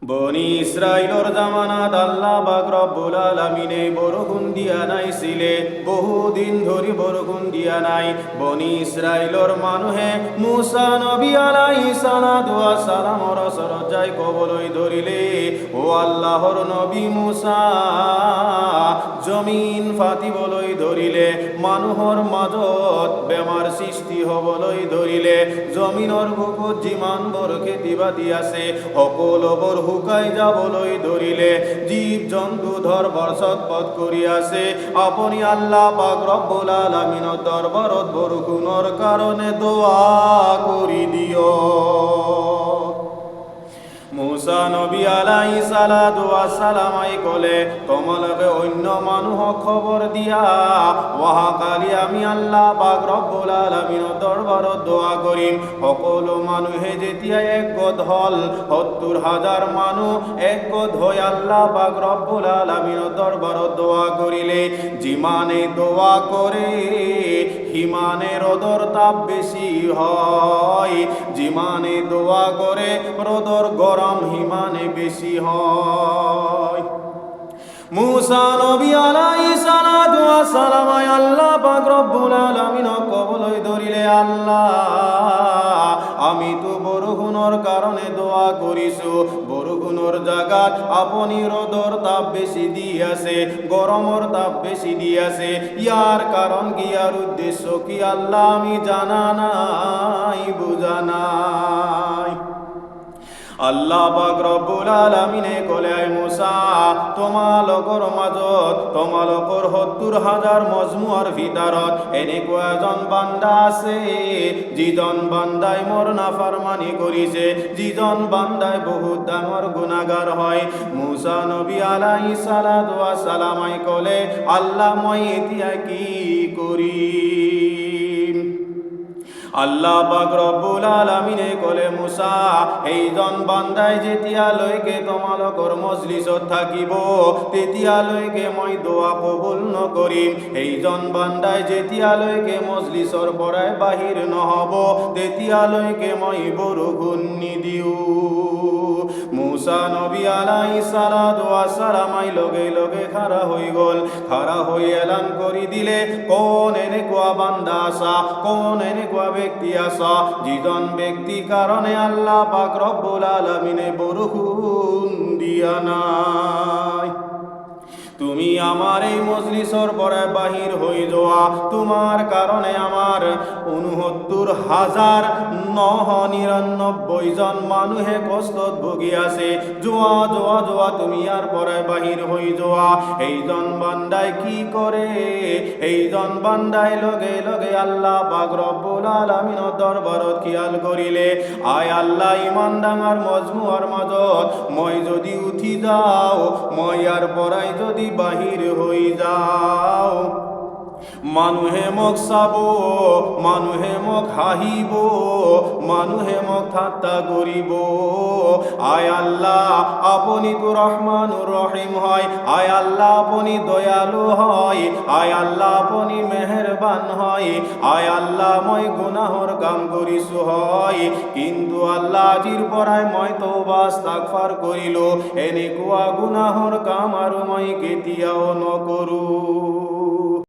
বনি ইসরাইলর জামানাত আল্লাহ পাক রব্বুল আলামিনে বরগুন দিয়া নাইছিলে, বহুদিন ধরি বরগুন দিয়া নাই। বনি ইসরাইলর মানুহে মুসা নবী আলাইহিস সালাতু ওয়াস সালামর সরজাই কবলই ধরিলে, ও আল্লাহর নবী মুসা জমিন ফাটিবলই ধরিলে, মানুহৰ মাজত বেমাৰ সৃষ্টি হবলৈ ধৰিলে, জমিনৰ বুকুত যিমানবোৰ খেতি বাতি আছে সকলোবোৰ শুকাই যাবলৈ ধৰিলে, জীৱ জন্তু ধৰবৰ ছটপট কৰি আছে। আপুনি আল্লাহ পাক ৰব্বুল আলামিনৰ দৰবাৰত বৰষুণৰ কাৰণে দোৱা কৰি দিয়ক। মুসা নবী আলাইহিস সালাতু ওয়াস সালামাই কলে, তোমালোকে অন্য মানুহক খবর দিয়া ওয়াহাকালি আমি আল্লাহ পাক রব্বুল আলামিনৰ দৰবাৰত দোয়া কৰিম। সকলো মানুহে যেতিয়া একগোট হল, ৭০,০০০ মানুহ একগোট হৈ আল্লাহ পাক রব্বুল আলামিনৰ দৰবাৰত দোয়া কৰিলে, যিমানে দোয়া কৰে সিমানে রোদর তাপ বেশি হয়, যিমানে দোয়া করে রোদর গরম হিমানে বেশি হয়। মুসা নবী আলাইহিস সালাতু ওয়াস সালাম আল্লাহ পাক রব্বুল আলামিনক কবলই ধরিলে, আল্লাহ আমি তো বরগুণর কারণে দোয়া করিছো, বরগুণর জায়গাত আপনি রোদর তাপ বেশি দিয়াছে, গরমর তাপ বেশি দিয়াছে। ইয়ার কারণ কি, আর উদ্দেশ্য কি আল্লাহ আমি জানা নাই, বুঝা নাই। আল্লাহ পাক রব্বুল আলামিনে কলে, মুসা তোমালোকৰ মাজত তোমালোকৰ ৭০,০০০ মজমুৱাৰ ভিতৰত এনেকুৱা এজন বান্দা আছে, যিজন বান্দাই মোৰ নাফরমানি কৰিছে, যিজন বান্দাই বহুত ডাঙৰ গুনাহগাৰ হয়। মুসা নবী আলাইহিস সালাতু ওয়াস সালামাই কলে, আল্লাহ মই এতিয়া কি কৰিম? আল্লাহ পাক রব্বুল আলামিনে কলে, মুসা এইজন বান্দাই যেতিয়ালৈকে তোমালোকৰ মজলিছত থাকিব তেতিয়ালৈকে মই দোয়া কবুল নকৰিম। এইজন বান্দাই যেতিয়ালৈকে মজলিছৰ পৰাই বাহিৰ নহব তেতিয়ালৈকে মই বৰষুণ নিদিওঁ। মুসা নবী আলাইহিস সালাতু ওয়াস সালাম লগে লগে খাড়া হৈ গল, খাড়া হৈ এলান কৰি দিলে, কোন এনেকুৱা বান্দা আসা, কোন এনেকুৱা ব্যক্তি আসা যিজন ব্যক্তি কারণে আল্লাহ পাক রব্বুল আলামিনে বরষুণ দিয়া নাই। তুমি আমার এই মজলিসর পরে বাহির হয়ে যাওয়া, তোমার কারণে আমার ৬৯,৯৯৯ জন মানুহে কষ্টত ভুগি আছে। যোৱা যোৱা যোৱা তুমি আর পরে বাহির হয়ে যাওয়া। এইজন বান্দাই কি করে? এইজন বান্দাই লগে লগে আল্লাহ পাক রব্বুল আলামিনের দরবারত খেয়াল করিলে, আয় আল্লাহ ইমান ডাঙার মজমুয়ার মাজত মই যদি উঠি যাও, মই আর পরাই যদি বাহির হই যাও, মানুহে মোক চাব, মানুহে মোক হাঁহিব, মানুহে মোক ঠাট্টা করিব। আয় আল্লাহ আপনি তো রহমানুর রহিম হয়, আয় আল্লাহ আপনি দয়ালু হয়, আয় আল্লাহ আপনি মেহেরবান হয়, আয় আল্লাহ মই গুনাহর কাম করিছো হয়, কিন্তু আল্লাহ আজির পরায় মই তওবা ইস্তিগফার করিলো, এনেকুৱা গুনাহর কাম আৰু মই কেতিয়াও নকৰো।